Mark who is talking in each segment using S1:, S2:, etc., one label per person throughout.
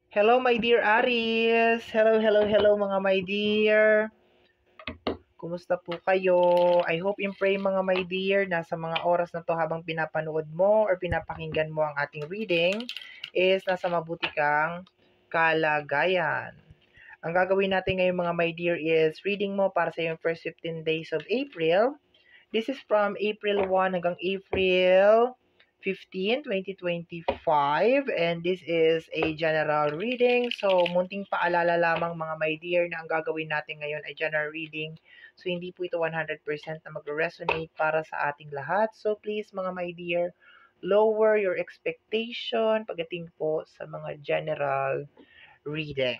S1: Hello, my dear Aries! Hello, mga my dear! Kumusta po kayo? I hope and pray mga my dear, nasa mga oras na to habang pinapanood mo or pinapakinggan mo ang ating reading is nasa mabuti kang kalagayan. Ang gagawin natin ngayon mga my dear is reading mo para sa yung first 15 days of April. This is from April 1 hanggang April 15, 2025, and this is a general reading. So, munting paalala lamang mga my dear na ang gagawin natin ngayon ay general reading. So, hindi po ito 100% na mag-resonate para sa ating lahat. So, please mga my dear, lower your expectation pagdating po sa mga general reading.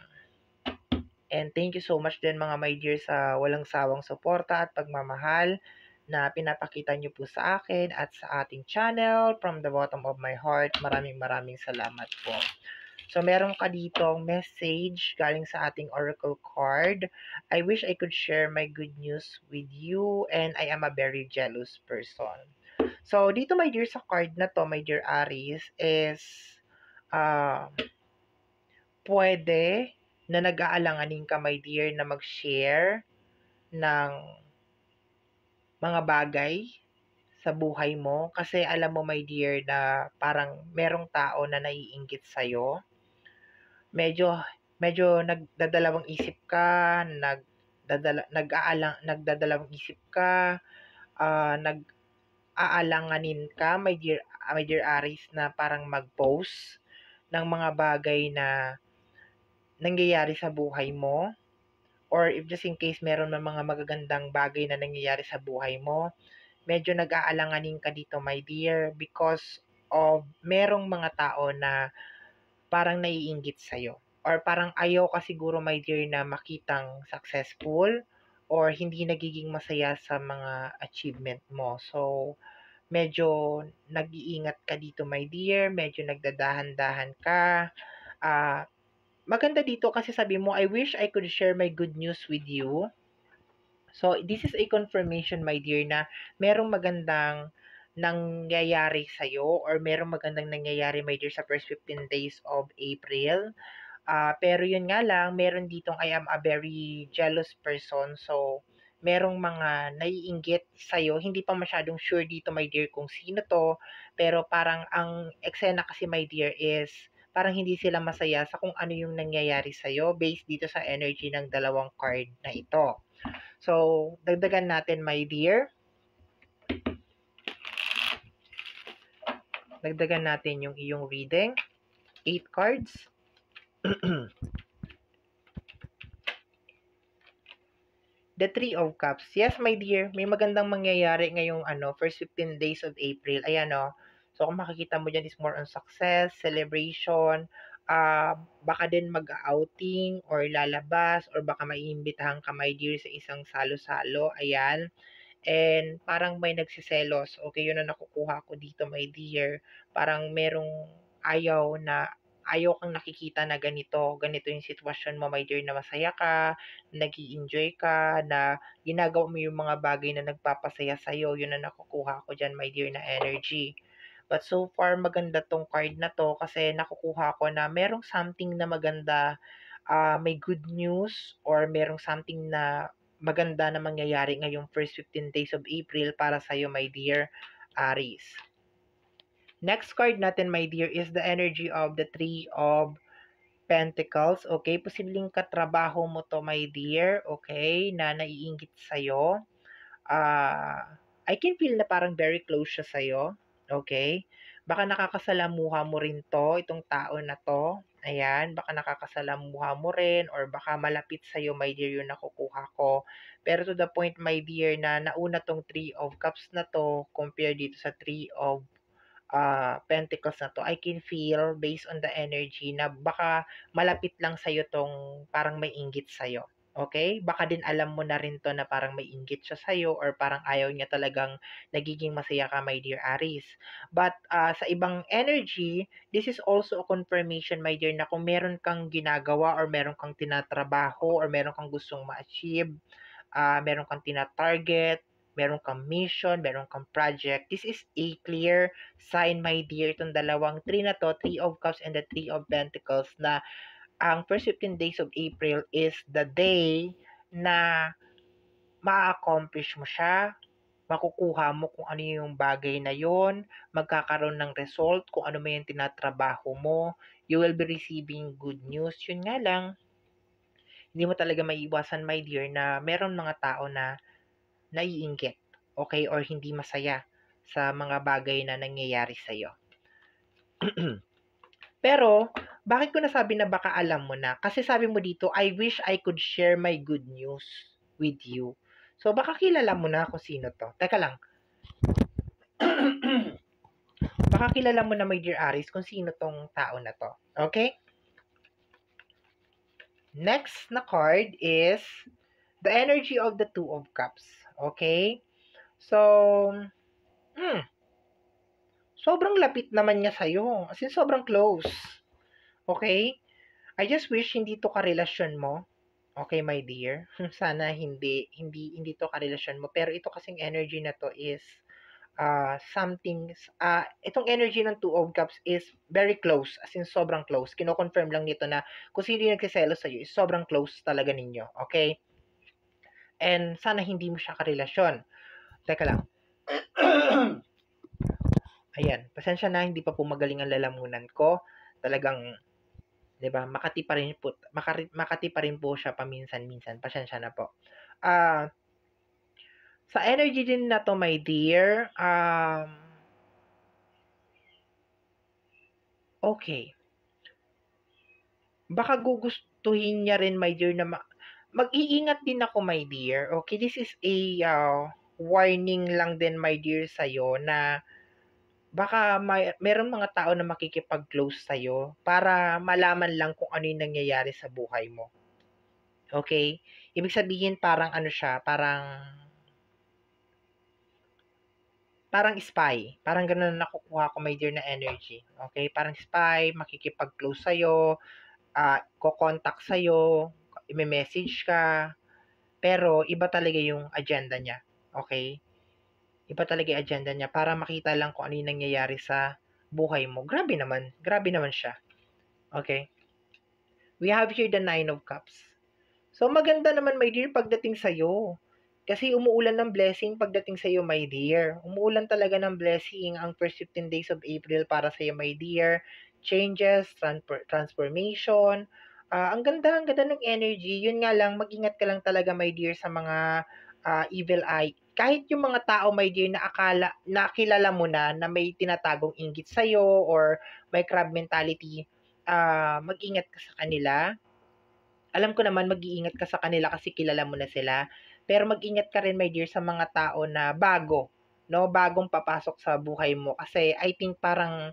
S1: And thank you so much din mga my dear sa walang sawang suporta at pagmamahal na pinapakita niyo po sa akin at sa ating channel. From the bottom of my heart, maraming salamat po. So, meron ka ditong message galing sa ating oracle card. I wish I could share my good news with you and I am a very jealous person. So, dito my dear sa card na to, my dear Aries, is uh, pwede na nag-aalanganin ka, my dear, na mag-share ng mga bagay sa buhay mo. Kasi alam mo, my dear, na parang merong tao na naiinggit sa'yo. Medyo nagdadalawang isip ka, nagdadalawang isip ka, nag-aalanganin ka, my dear Aris, na parang mag-post ng mga bagay na nangyayari sa buhay mo, or if just in case meron man mga magagandang bagay na nangyayari sa buhay mo, medyo nag-aalanganin ka dito, my dear, because of merong mga tao na parang naiinggit sa'yo. Or parang ayaw ka siguro, my dear, na makitang successful or hindi nagiging masaya sa mga achievement mo. So, medyo nag-iingat ka dito, my dear. Medyo nagdadahan-dahan ka. Ah, maganda dito kasi sabi mo, I wish I could share my good news with you. So, this is a confirmation, my dear, na merong magandang nangyayari sa'yo or merong magandang nangyayari, my dear, sa first 15 days of April. Pero yun nga lang, meron ditong I am a very jealous person. So, merong mga naiinggit sa'yo. Hindi pa masyadong sure dito, my dear, kung sino to. Pero parang ang eksena kasi, my dear, is parang hindi sila masaya sa kung ano yung nangyayari sa'yo based dito sa energy ng dalawang card na ito. So, dagdagan natin, my dear. Dagdagan natin yung iyong reading. 8 cards. The Three of Cups. Yes, my dear, may magandang mangyayari ngayong first 15 days of April. Ayan o. So, kung makikita mo dyan is more on success, celebration, baka din mag-outing or lalabas or baka maiimbitahan ka, my dear, sa isang salo-salo. Ayan. And parang may nagsiselos. Okay, yun ang nakukuha ko dito, my dear. Parang merong ayaw kang nakikita na ganito yung sitwasyon mo, my dear, na masaya ka, nag-i-enjoy ka, na ginagawa mo yung mga bagay na nagpapasaya sa'yo. Yun ang nakukuha ko dyan, my dear, na energy. But so far, maganda tong card na to kasi nakukuha ko na merong something na maganda, may good news or merong something na maganda na mangyayari ngayong first 15 days of April para sa'yo, my dear Aries. Next card natin, my dear, is the energy of the Three of Pentacles. Okay, posibleng katrabaho mo to, my dear. Okay, na naiinggit sa'yo. I can feel na parang very close siya sa'yo. Okay? Baka nakakasalamuha mo rin to, itong tao na to. Ayan, baka nakakasalamuha mo rin or baka malapit sa'yo, my dear, yung nakukuha ko. Pero to the point, my dear, na nauna tong Three of Cups na to compare dito sa Three of Pentacles na to, I can feel based on the energy na baka malapit lang sa'yo tong parang may inggit sa'yo. Okay? Baka din alam mo na rin to na parang may inggit siya sa'yo or parang ayaw niya talagang nagiging masaya ka, my dear Aries. But sa ibang energy, this is also a confirmation, my dear, na kung meron kang ginagawa or meron kang tinatrabaho or meron kang gustong ma-achieve, meron kang tina-target, meron kang mission, meron kang project. This is a clear sign, my dear, itong dalawang three na to, Three of Cups and the Three of Pentacles, na ang first 15 days of April is the day na ma-accomplish mo siya, makukuha mo kung ano yung bagay na yon, magkakaroon ng result kung ano man yung tinatrabaho mo, you will be receiving good news. Yun nga lang, hindi mo talaga maiiwasan, my dear, na meron mga tao na naiinggit, okay, or hindi masaya sa mga bagay na nangyayari sa'yo. Pero, bakit ko nasabi na baka alam mo na? Kasi sabi mo dito, I wish I could share my good news with you. So, baka kilala mo na kung sino to. Teka lang. Baka kilala mo na, my dear Aries, kung sino tong tao na to. Okay? Next na card is the energy of the Two of Cups. Okay? So, sobrang lapit naman niya sa'yo. As in, sobrang close. Okay? I just wish hindi to karelasyon mo. Okay, my dear. Sana hindi to karelasyon mo. Pero ito kasing energy na to is something, itong energy ng Two of Cups is very close, as in sobrang close. Kino-confirm lang nito na kung sino yung nagsiselos sa'yo is sobrang close talaga ninyo, okay? And sana hindi mo siya karelasyon. Teka lang. Ayan, pasensya na, hindi pa po magaling ang lalamunan ko. Talagang, 'di ba, Makati pa rin po siya paminsan-minsan. Pasensya na po. Sa energy din na to, my dear, okay. Baka gugustuhin niya rin, my dear, na mag-iingat din ako, my dear. Okay, this is a warning lang din, my dear, sa'yo na baka meron mga tao na makikipag-close sa'yo para malaman lang kung ano yung nangyayari sa buhay mo. Okay? Ibig sabihin parang ano siya, parang spy. Parang ganun na nakukuha ko, my dear, na energy. Okay? Parang spy, makikipag-close sa'yo, ko-contact sa'yo, i-message ka, pero iba talaga yung agenda niya. Okay? Iba talaga yung agenda niya para makita lang kung ano yung nangyayari sa buhay mo. Grabe naman siya. Okay? We have here the Nine of Cups. So, maganda naman, my dear, pagdating sa'yo. Kasi umuulan ng blessing pagdating sa'yo, my dear. Umuulan talaga ng blessing ang first 15 days of April para sa'yo, my dear. Changes, transformation. Ang ganda ng energy. Yun nga lang, mag-ingat ka lang talaga, my dear, sa mga evil eye. Kahit yung mga tao, my dear, nakilala mo na may tinatagong inggit sa'yo or may crab mentality, mag-ingat ka sa kanila. Alam ko naman mag-iingat ka sa kanila kasi kilala mo na sila. Pero mag-ingat ka rin, my dear, sa mga tao na bago, no? Bagong papasok sa buhay mo. Kasi I think parang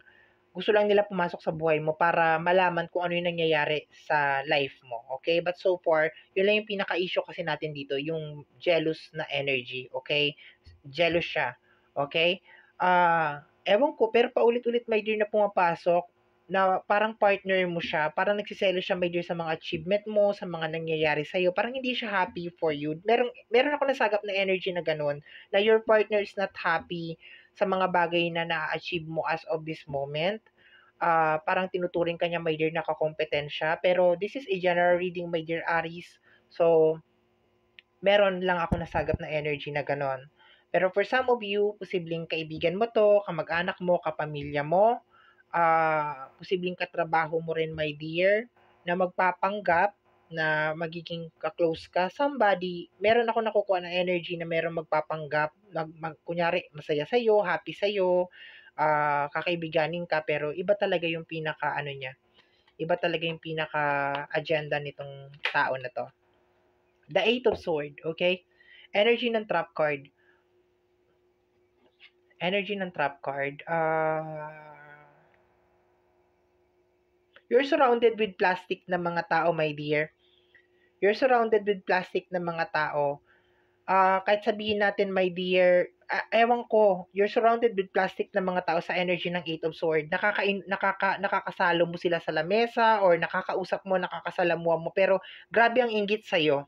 S1: gusto lang nila pumasok sa buhay mo para malaman kung ano yung nangyayari sa life mo. Okay? But so far, yun lang yung pinaka-issue kasi natin dito, yung jealous na energy. Okay? Jealous siya. Okay? Ewan ko, pero paulit-ulit, my dear, na pumapasok na parang partner mo siya, parang nagsiselos siya, my dear, sa mga achievement mo, sa mga nangyayari sa'yo, parang hindi siya happy for you. Meron ako nasagap na energy na ganun, na your partner is not happy sa mga bagay na na-achieve mo as of this moment. Parang tinuturing ka niya, my dear, na kakompetensya. Pero this is a general reading, my dear Aries. So, meron lang ako nasagap na energy na ganon. Pero for some of you, posibleng kaibigan mo to, kamag-anak mo, kapamilya mo, posibleng katrabaho mo rin, my dear, na magpapanggap na magiging ka-close ka. Somebody, meron ako nakukuha na energy na meron magpapanggap, kunyari, masaya sa'yo, happy sa'yo, kakaibiganin ka, pero iba talaga yung pinaka, niya, iba talaga yung pinaka-agenda nitong tao na to. The Eight of Sword, okay? Energy ng trap card. Energy ng trap card. You're surrounded with plastic na mga tao, my dear. You're surrounded with plastic na mga tao. Kahit sabihin natin, my dear, ewan ko, you're surrounded with plastic na mga tao sa energy ng Eight of Sword. Nakakasalo mo sila sa lamesa or nakakausap mo, nakakasalamuha mo, pero grabe ang inggit sa'yo.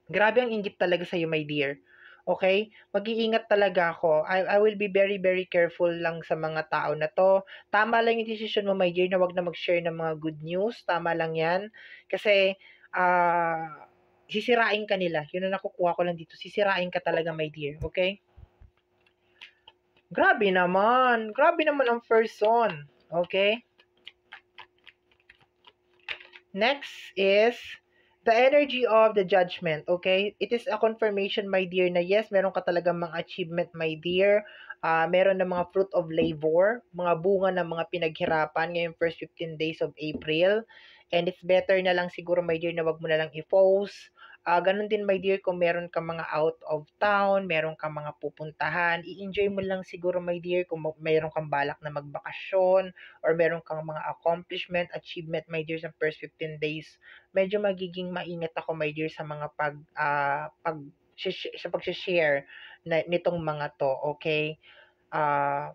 S1: Grabe ang inggit talaga sa'yo, my dear. Okay? Mag-iingat talaga ako. I will be very, very careful lang sa mga tao na 'to. Tama lang yung desisyon mo, my dear, na 'wag na mag-share ng mga good news, tama lang 'yan. Kasi, sisirain ka nila, yun ang nakukuha ko lang dito, sisirain ka talaga, my dear, okay? Grabe naman ang person, okay? Next is the energy of the judgment, okay? It is a confirmation, my dear, na yes, meron ka talagang mga achievement, my dear. Meron na mga fruit of labor, mga bunga ng mga pinaghirapan ngayong first 15 days of April. And it's better na lang siguro, my dear, na wag mo na lang i-post. Ganun din, my dear, kung meron ka mga out of town, meron ka mga pupuntahan, i-enjoy mo lang siguro, my dear, kung meron kang balak na magbakasyon, or meron kang mga accomplishment, achievement, my dear, sa first 15 days, medyo magiging maingat ako, my dear, sa mga sa pag-share na nitong mga to, okay?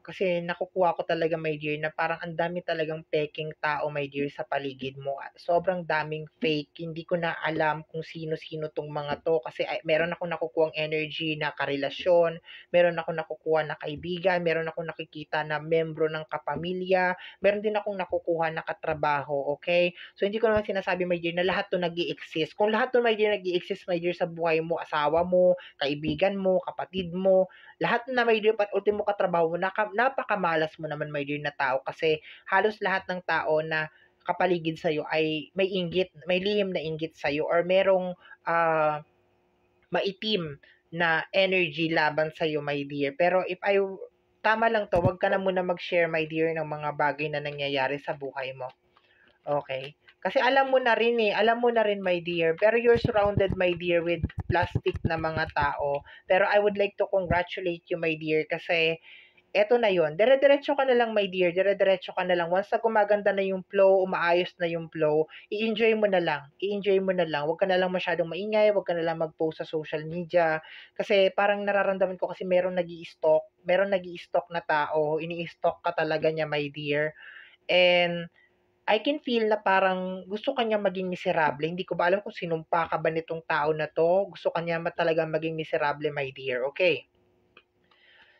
S1: Kasi nakukuha ko talaga, my dear, na parang ang dami talagang peking tao, my dear, sa paligid mo. Sobrang daming fake. Hindi ko na alam kung sino-sino tong mga to kasi meron ako nakukuhang energy na karelasyon, meron ako nakukuha na kaibigan, meron ako nakikita na membro ng kapamilya, meron din akong nakukuha na katrabaho, okay? So hindi ko naman sinasabi, my dear, na lahat to nag-i-exist. Kung lahat to, my dear, nag-i-exist, my dear, sa buhay mo, asawa mo, kaibigan mo, kapatid mo, lahat na, my dear, ultimo katrabaho mo, napakamalas mo naman, my dear, na tao kasi halos lahat ng tao na kapaligid sa'yo ay may inggit, may lihim na inggit sa'yo or merong maitim na energy laban sa'yo, my dear. Pero tama lang to, wag ka na muna mag-share, my dear, ng mga bagay na nangyayari sa buhay mo. Okay. Kasi alam mo na rin, my dear, pero you're surrounded, my dear, with plastic na mga tao. Pero I would like to congratulate you, my dear, kasi eto na yon. Dire-diretso ka na lang, my dear. Dire-diretso ka na lang. Once na gumaganda na yung flow, umaayos na yung flow, i-enjoy mo na lang. I-enjoy mo na lang. Huwag ka na lang masyadong maingay. Huwag ka na lang mag-post sa social media. Kasi parang nararamdaman ko kasi meron nag-i-stalk. Meron nag-i-stalk na tao. Ini-stalk ka talaga niya, my dear. And I can feel na parang gusto kanya maging miserable. Hindi ko ba alam kung sinumpa ka ba nitong tao na to. Gusto kanya talagang maging miserable, my dear. Okay.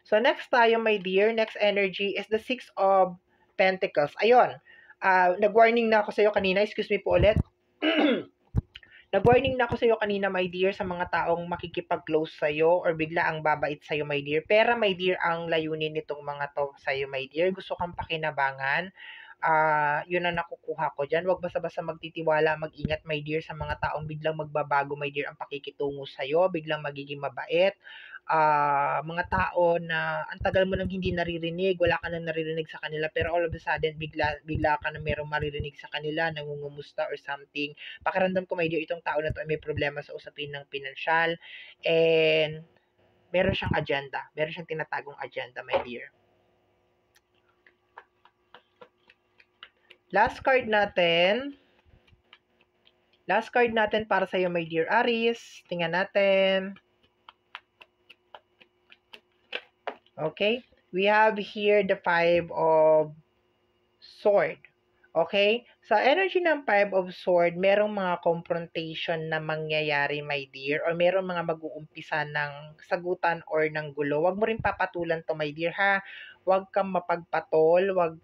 S1: So next tayo, my dear, next energy is the Six of Pentacles. Ayun. Nag-warning na ako sa iyo kanina. Excuse me po ulit. Nag-warning na ako sa iyo kanina, my dear, sa mga taong makikipag-close sa iyo or bigla ang babait sa iyo, my dear. Pero, my dear, ang layunin nitong mga to sa iyo, my dear, gusto kang pakinabangan. Yun ang nakukuha ko diyan. Huwag basta-basta magtitiwala, mag-ingat, my dear, sa mga taong biglang magbabago, my dear, ang pakikitungo sa iyo, biglang magiging mabait. Mga tao na ang tagal mo nang hindi naririnig, wala ka nang naririnig sa kanila, pero all of a sudden, bigla ka na merong maririnig sa kanila, nangungumusta or something. Pakiramdam ko, my dear, itong tao na to ay may problema sa usapin ng pinansyal and meron siyang agenda. Meron siyang tinatagong agenda, my dear. Last card natin. Last card natin para sa iyo, my dear Aries. Tingnan natin. Okay? We have here the Five of Sword. Okay? Sa energy ng Five of Sword, merong mga confrontation na mangyayari, my dear, or merong mga mag-uumpisa ng sagutan or ng gulo. Huwag mo rin papatulan to, my dear, ha? Huwag kang mapagpatol, wag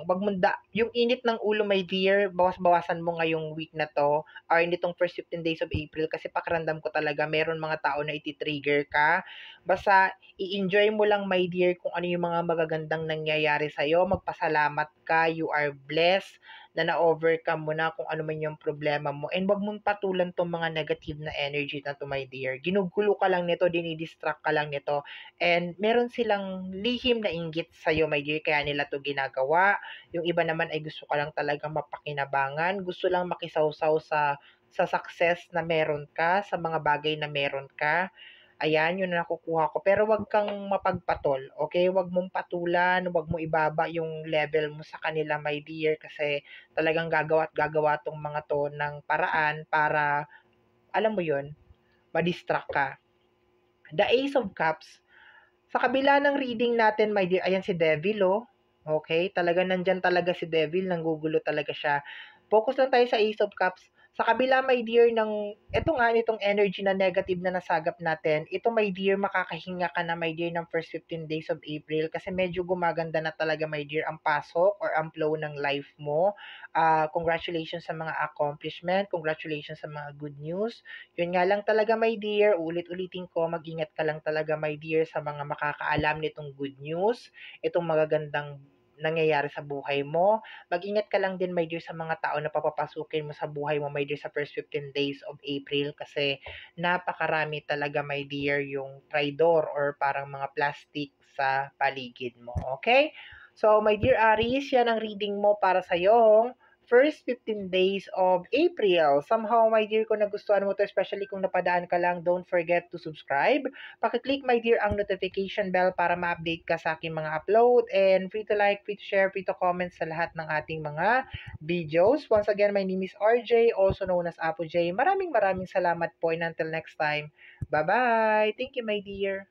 S1: mong yung init ng ulo, my dear, bawas-bawasan mo ngayong week na to, or nitong first 15 days of April, kasi pakiramdam ko talaga, meron mga tao na iti-trigger ka. Basta, i-enjoy mo lang, my dear, kung ano yung mga magagandang nangyayari sa'yo. Magpasalamat ka, you are blessed na na-overcome mo na kung ano man yung problema mo. And wag mong patulan tong mga negative na energy na to, my dear. Ginugulo ka lang nito, dinidistract ka lang nito. And meron silang lihim na inggit sa'yo, my dear, kaya nila to ginagawa. Yung iba naman ay gusto ka lang talaga mapakinabangan. Gusto lang makisawsaw sa success na meron ka, sa mga bagay na meron ka. Ayan, yun ang nakukuha ko. Pero wag kang mapagpatol, okay? Wag mong patulan, wag mo ibaba yung level mo sa kanila, my dear, kasi talagang gagawa at gagawa tong mga to ng paraan para, alam mo yun, ma-distract ka. The Ace of Cups, sa kabila ng reading natin, my dear, ayan si Devil, oh. Okay? Talaga nandyan talaga si Devil, nanggugulo talaga siya. Focus lang tayo sa Ace of Cups. Sa kabila, my dear, ng eto nga nitong energy na negative na nasagap natin, ito, my dear, makakahinga ka na, my dear, ng first 15 days of April kasi medyo gumaganda na talaga, my dear, ang pasok or ang flow ng life mo. Congratulations sa mga accomplishment, congratulations sa mga good news. Yun nga lang talaga, my dear, ulit-ulitin ko, mag-ingat ka lang talaga, my dear, sa mga makakaalam nitong good news, itong magagandang nangyayari sa buhay mo. Mag-ingat ka lang din, my dear, sa mga tao na papapasukin mo sa buhay mo, my dear, sa first 15 days of April kasi napakarami talaga, my dear, yung traidor or parang mga plastic sa paligid mo. Okay? So, my dear Aries, yan ang reading mo para sa yung first 15 days of April. Somehow, my dear, kung nagustuhan mo to, especially kung napadaan ka lang, don't forget to subscribe. Paki-click, my dear, ang notification bell para ma-update ka sa aking mga upload, and free to like, free to share, free to comment sa lahat ng ating mga videos. Once again, my name is RJ, also known as Apo J. Maraming salamat po, and until next time, bye-bye! Thank you, my dear!